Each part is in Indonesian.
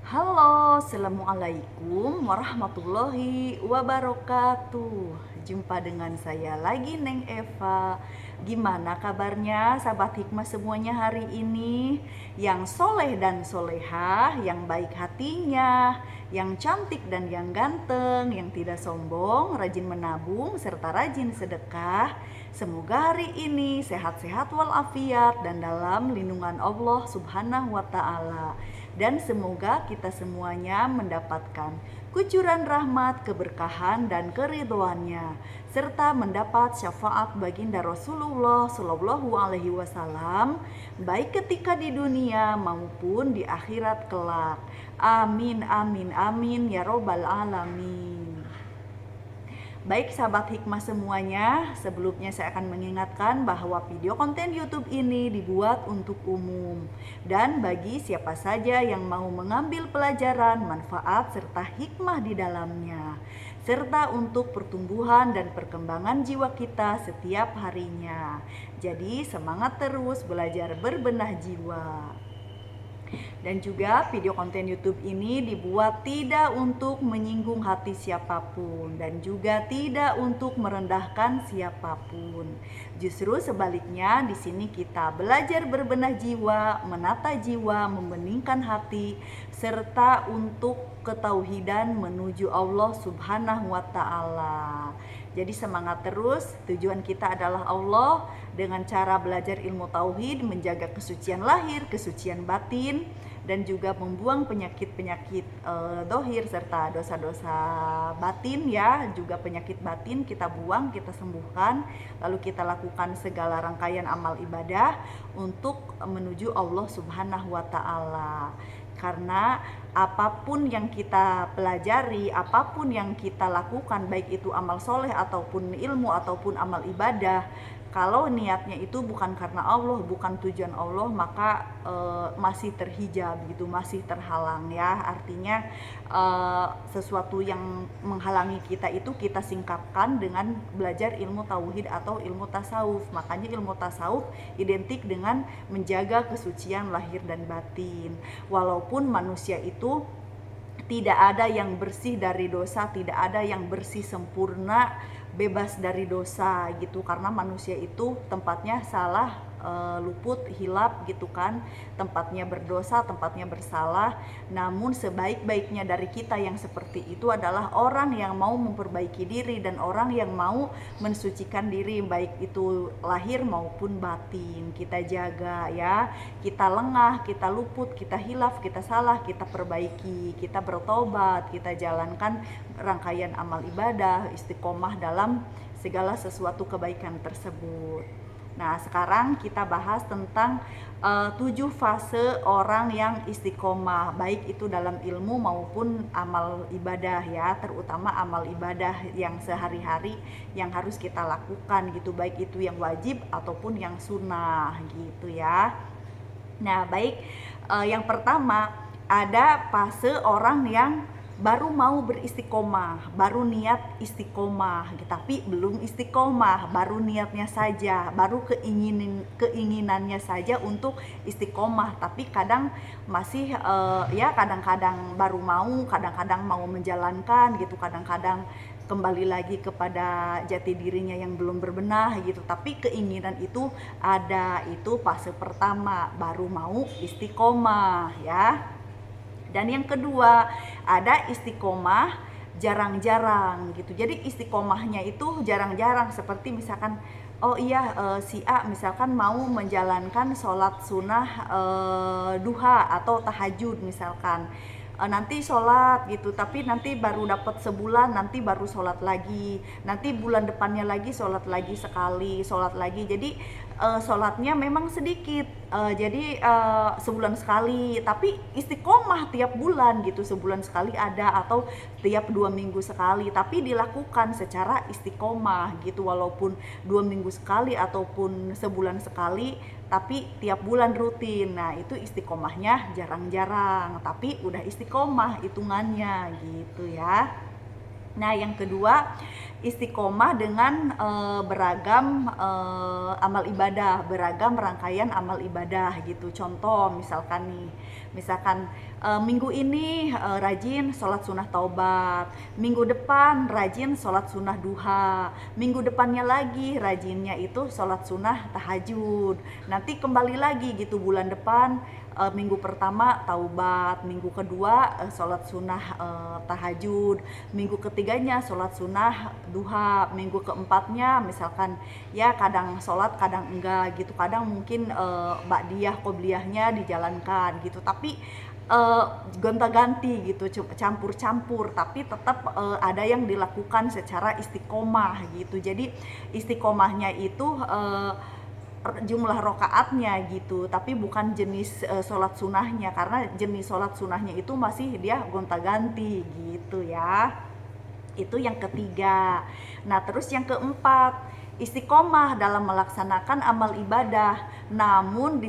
Halo, assalamualaikum warahmatullahi wabarakatuh. Jumpa dengan saya lagi, Neng Eva. Gimana kabarnya, sahabat hikmah semuanya hari ini? Yang soleh dan solehah, yang baik hatinya, yang cantik dan yang ganteng, yang tidak sombong, rajin menabung, serta rajin sedekah. Semoga hari ini sehat-sehat walafiat dan dalam lindungan Allah Subhanahu wa Ta'ala, dan semoga kita semuanya mendapatkan kucuran rahmat, keberkahan, dan keridhoannya, serta mendapat syafaat baginda Rasulullah Shallallahu Alaihi Wasallam, baik ketika di dunia maupun di akhirat kelak. Amin, amin, amin, ya robbal alamin. Baik sahabat hikmah semuanya, sebelumnya saya akan mengingatkan bahwa video konten YouTube ini dibuat untuk umum dan bagi siapa saja yang mau mengambil pelajaran, manfaat, serta hikmah di dalamnya, serta untuk pertumbuhan dan perkembangan jiwa kita setiap harinya. Jadi semangat terus belajar berbenah jiwa. Dan juga video konten YouTube ini dibuat tidak untuk menyinggung hati siapapun dan juga tidak untuk merendahkan siapapun. Justru sebaliknya, di sini kita belajar berbenah jiwa, menata jiwa, membeningkan hati, serta untuk ketauhidan menuju Allah Subhanahu wa Ta'ala. Jadi semangat terus, tujuan kita adalah Allah dengan cara belajar ilmu tauhid, menjaga kesucian lahir, kesucian batin, dan juga membuang penyakit-penyakit dohir serta dosa-dosa batin ya, juga penyakit batin kita buang, kita sembuhkan, lalu kita lakukan segala rangkaian amal ibadah untuk menuju Allah Subhanahu wa Ta'ala. Karena apapun yang kita pelajari, apapun yang kita lakukan, baik itu amal soleh ataupun ilmu ataupun amal ibadah, kalau niatnya itu bukan karena Allah, bukan tujuan Allah, maka masih terhijab gitu, masih terhalang ya. Artinya sesuatu yang menghalangi kita itu kita singkapkan dengan belajar ilmu tauhid atau ilmu tasawuf. Makanya ilmu tasawuf identik dengan menjaga kesucian lahir dan batin. Walaupun manusia itu tidak ada yang bersih dari dosa, tidak ada yang bersih sempurna, bebas dari dosa gitu, karena manusia itu tempatnya salah, luput, hilap gitu kan, tempatnya berdosa, tempatnya bersalah. Namun sebaik-baiknya dari kita yang seperti itu adalah orang yang mau memperbaiki diri dan orang yang mau mensucikan diri, baik itu lahir maupun batin. Kita jaga ya, kita lengah, kita luput, kita hilaf, kita salah, kita perbaiki, kita bertobat, kita jalankan rangkaian amal ibadah, istiqomah dalam segala sesuatu kebaikan tersebut. Nah, sekarang kita bahas tentang 7 fase orang yang istiqomah, baik itu dalam ilmu maupun amal ibadah ya, terutama amal ibadah yang sehari-hari yang harus kita lakukan gitu, baik itu yang wajib ataupun yang sunnah gitu ya. Nah, baik, yang pertama ada fase orang yang baru mau beristiqomah, baru niat istiqomah, tapi belum istiqomah, baru niatnya saja, baru keinginannya saja untuk istiqomah, tapi kadang masih ya kadang-kadang baru mau, kadang-kadang mau menjalankan gitu, kadang-kadang kembali lagi kepada jati dirinya yang belum berbenah gitu, tapi keinginan itu ada. Itu fase pertama, baru mau istiqomah ya. Dan yang kedua, ada istiqomah jarang-jarang gitu. Jadi istiqomahnya itu jarang-jarang, seperti misalkan oh iya, si A misalkan mau menjalankan sholat sunnah duha atau tahajud misalkan, nanti sholat gitu, tapi nanti baru dapat sebulan, nanti baru sholat lagi, nanti bulan depannya lagi sholat lagi sekali, sholat lagi. Jadi sholatnya memang sedikit, jadi sebulan sekali, tapi istiqomah tiap bulan gitu, sebulan sekali ada, atau tiap 2 minggu sekali, tapi dilakukan secara istiqomah gitu, walaupun 2 minggu sekali ataupun sebulan sekali, tapi tiap bulan rutin. Nah, itu istiqomahnya jarang-jarang, tapi udah istiqomah hitungannya gitu ya. Nah, yang kedua, istiqomah dengan beragam amal ibadah, beragam rangkaian amal ibadah gitu. Contoh misalkan nih, misalkan minggu ini rajin sholat sunnah taubat, minggu depan rajin sholat sunnah duha, minggu depannya lagi rajinnya itu sholat sunnah tahajud. Nanti kembali lagi gitu bulan depan, minggu pertama taubat, minggu kedua sholat sunnah tahajud, minggu ketiganya sholat sunnah duha, minggu keempatnya misalkan ya kadang sholat kadang enggak gitu, kadang mungkin ba'diyah qobliyahnya dijalankan gitu, tapi gonta-ganti gitu, campur-campur, tapi tetap ada yang dilakukan secara istiqomah gitu. Jadi istiqomahnya itu jumlah rokaatnya gitu, tapi bukan jenis sholat sunahnya, karena jenis sholat sunahnya itu masih dia gonta-ganti gitu ya. Itu yang ketiga. Nah, terus yang keempat, istiqomah dalam melaksanakan amal ibadah namun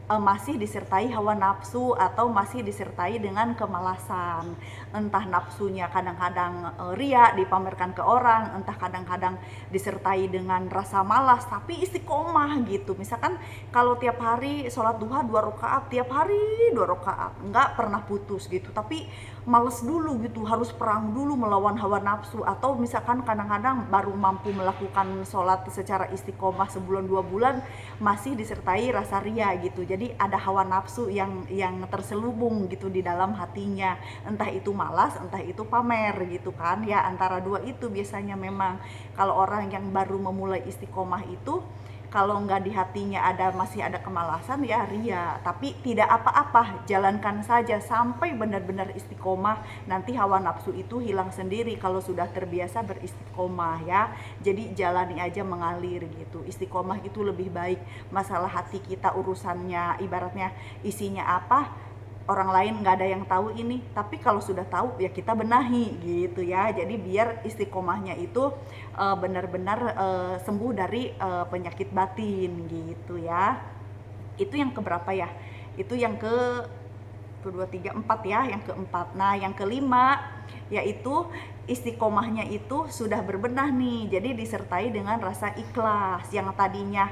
masih disertai hawa nafsu atau masih disertai dengan kemalasan. Entah nafsunya kadang-kadang ria dipamerkan ke orang, entah kadang-kadang disertai dengan rasa malas tapi istiqomah gitu. Misalkan kalau tiap hari sholat duha 2 rakaat, tiap hari 2 rakaat, nggak pernah putus gitu, tapi males dulu gitu, harus perang dulu melawan hawa nafsu. Atau misalkan kadang-kadang baru mampu melakukan sholat secara istiqomah sebulan 2 bulan masih disertai rasa ria gitu. Jadi ada hawa nafsu yang terselubung gitu di dalam hatinya, entah itu malas, entah itu pamer gitu kan ya. Antara dua itu biasanya memang kalau orang yang baru memulai istiqomah itu, kalau nggak di hatinya masih ada kemalasan ya ria, tapi tidak apa-apa, jalankan saja sampai benar-benar istiqomah. Nanti hawa nafsu itu hilang sendiri kalau sudah terbiasa beristiqomah ya. Jadi jalani aja mengalir gitu. Istiqomah itu lebih baik. Masalah hati kita urusannya, ibaratnya isinya apa, orang lain nggak ada yang tahu ini, tapi kalau sudah tahu ya kita benahi gitu ya. Jadi biar istiqomahnya itu benar-benar sembuh dari penyakit batin gitu ya. Itu yang keberapa ya? Itu yang ke 1, 2, 3, 4 ya, yang keempat. Nah, yang kelima yaitu istiqomahnya itu sudah berbenah nih, jadi disertai dengan rasa ikhlas. Yang tadinya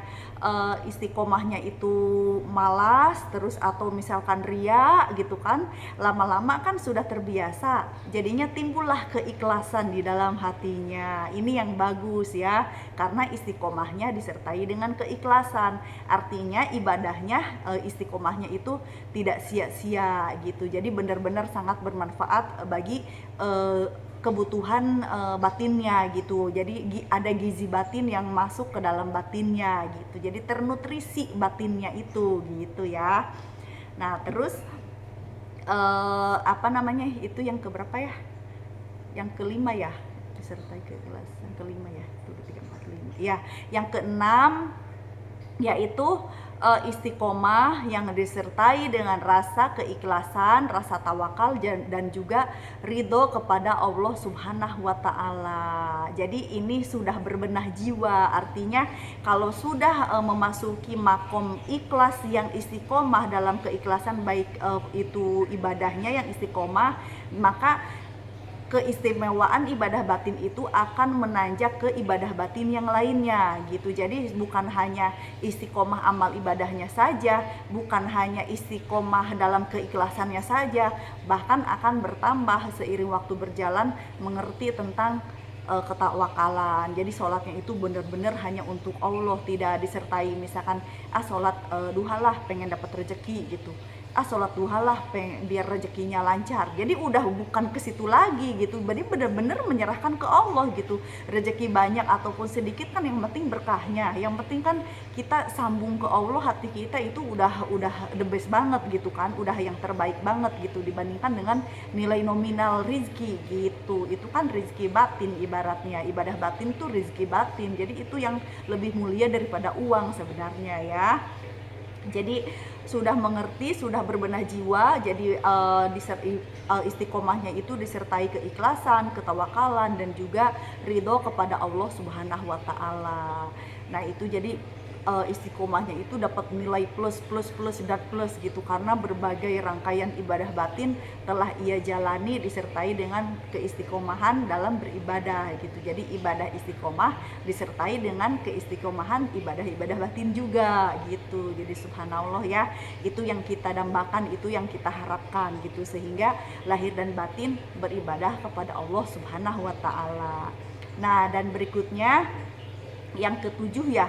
istiqomahnya itu malas terus atau misalkan ria gitu kan, lama-lama kan sudah terbiasa, jadinya timbullah keikhlasan di dalam hatinya. Ini yang bagus ya, karena istiqomahnya disertai dengan keikhlasan, artinya ibadahnya istiqomahnya itu tidak sia-sia gitu. Jadi benar-benar sangat bermanfaat bagi kebutuhan batinnya gitu. Jadi ada gizi batin yang masuk ke dalam batinnya gitu. Jadi ternutrisi batinnya itu gitu ya. Nah, terus itu yang keberapa ya? Yang kelima ya, disertai keikhlasan. Yang kelima ya, 1, 2, 3, 4, 5. Ya, yang keenam yaitu istiqomah yang disertai dengan rasa keikhlasan, rasa tawakal dan juga ridho kepada Allah Subhanahu wa Ta'ala. Jadi ini sudah berbenah jiwa, artinya kalau sudah memasuki makom ikhlas yang istiqomah dalam keikhlasan, baik itu ibadahnya yang istiqomah, maka keistimewaan ibadah batin itu akan menanjak ke ibadah batin yang lainnya gitu. Jadi bukan hanya istiqomah amal ibadahnya saja, bukan hanya istiqomah dalam keikhlasannya saja, bahkan akan bertambah seiring waktu berjalan, mengerti tentang ketawakalan. Jadi sholatnya itu benar-benar hanya untuk Allah, tidak disertai misalkan sholat duha lah pengen dapat rezeki gitu, sholat duha lah biar rezekinya lancar. Jadi udah bukan ke situ lagi gitu. Jadi benar-benar menyerahkan ke Allah gitu. Rezeki banyak ataupun sedikit kan yang penting berkahnya. Yang penting kan kita sambung ke Allah, hati kita itu udah the best banget gitu kan. Udah yang terbaik banget gitu dibandingkan dengan nilai nominal rizki gitu. Itu kan rizki batin ibaratnya. Ibadah batin tuh rizki batin. Jadi itu yang lebih mulia daripada uang sebenarnya ya. Jadi sudah mengerti, sudah berbenah jiwa. Jadi istiqomahnya itu disertai keikhlasan, ketawakalan dan juga ridho kepada Allah Subhanahu wa Ta'ala. Nah itu jadi istiqomahnya itu dapat nilai plus plus plus dan plus gitu, karena berbagai rangkaian ibadah batin telah ia jalani disertai dengan keistiqomahan dalam beribadah gitu. Jadi ibadah istiqomah disertai dengan keistiqomahan ibadah-ibadah batin juga gitu. Jadi subhanallah ya, itu yang kita dambakan, itu yang kita harapkan gitu, sehingga lahir dan batin beribadah kepada Allah Subhanahu wa taala. Nah, dan berikutnya yang ketujuh ya,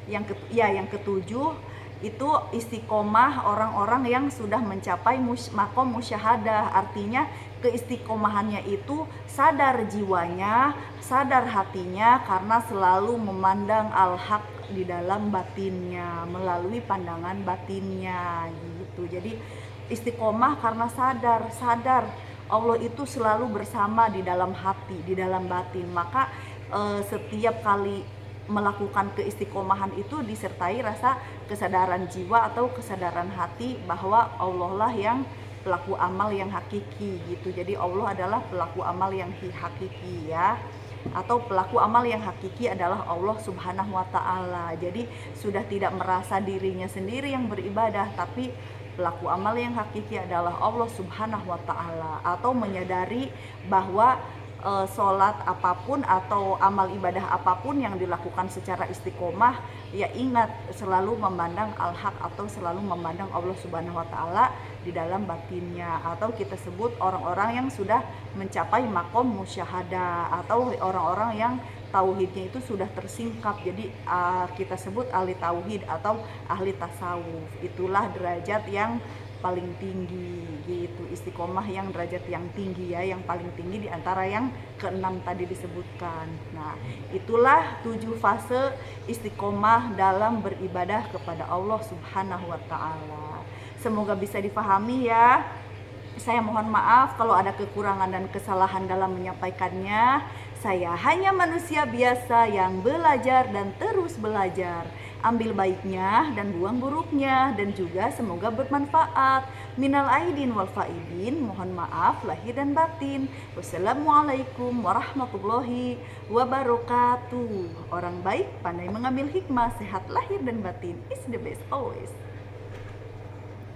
yang ketujuh itu istiqomah orang-orang yang sudah mencapai makom musyahadah. Artinya keistiqomahannya itu sadar jiwanya, sadar hatinya, karena selalu memandang al-haq di dalam batinnya, melalui pandangan batinnya gitu. Jadi istiqomah karena sadar Allah itu selalu bersama di dalam hati, di dalam batin. Maka setiap kali melakukan keistiqomahan itu disertai rasa kesadaran jiwa atau kesadaran hati bahwa Allah lah yang pelaku amal yang hakiki gitu. Jadi Allah adalah pelaku amal yang hakiki ya, atau pelaku amal yang hakiki adalah Allah Subhanahu wa taala. Jadi sudah tidak merasa dirinya sendiri yang beribadah, tapi pelaku amal yang hakiki adalah Allah Subhanahu wa taala. Atau menyadari bahwa sholat apapun atau amal ibadah apapun yang dilakukan secara istiqomah, ya ingat selalu memandang al-haq atau selalu memandang Allah Subhanahu wa taala di dalam batinnya, atau kita sebut orang-orang yang sudah mencapai makom musyahadah, atau orang-orang yang tauhidnya itu sudah tersingkap. Jadi kita sebut ahli tauhid atau ahli tasawuf. Itulah derajat yang paling tinggi gitu, istiqomah yang derajat yang tinggi ya, yang paling tinggi di antara yang keenam tadi disebutkan. Nah, itulah 7 fase istiqomah dalam beribadah kepada Allah Subhanahu wa taala. Semoga bisa dipahami ya. Saya mohon maaf kalau ada kekurangan dan kesalahan dalam menyampaikannya. Saya hanya manusia biasa yang belajar dan terus belajar. Ambil baiknya dan buang buruknya, dan juga semoga bermanfaat. Minal aidin wal faidin, mohon maaf lahir dan batin. Wassalamualaikum warahmatullahi wabarakatuh. Orang baik pandai mengambil hikmah, sehat lahir dan batin is the best always.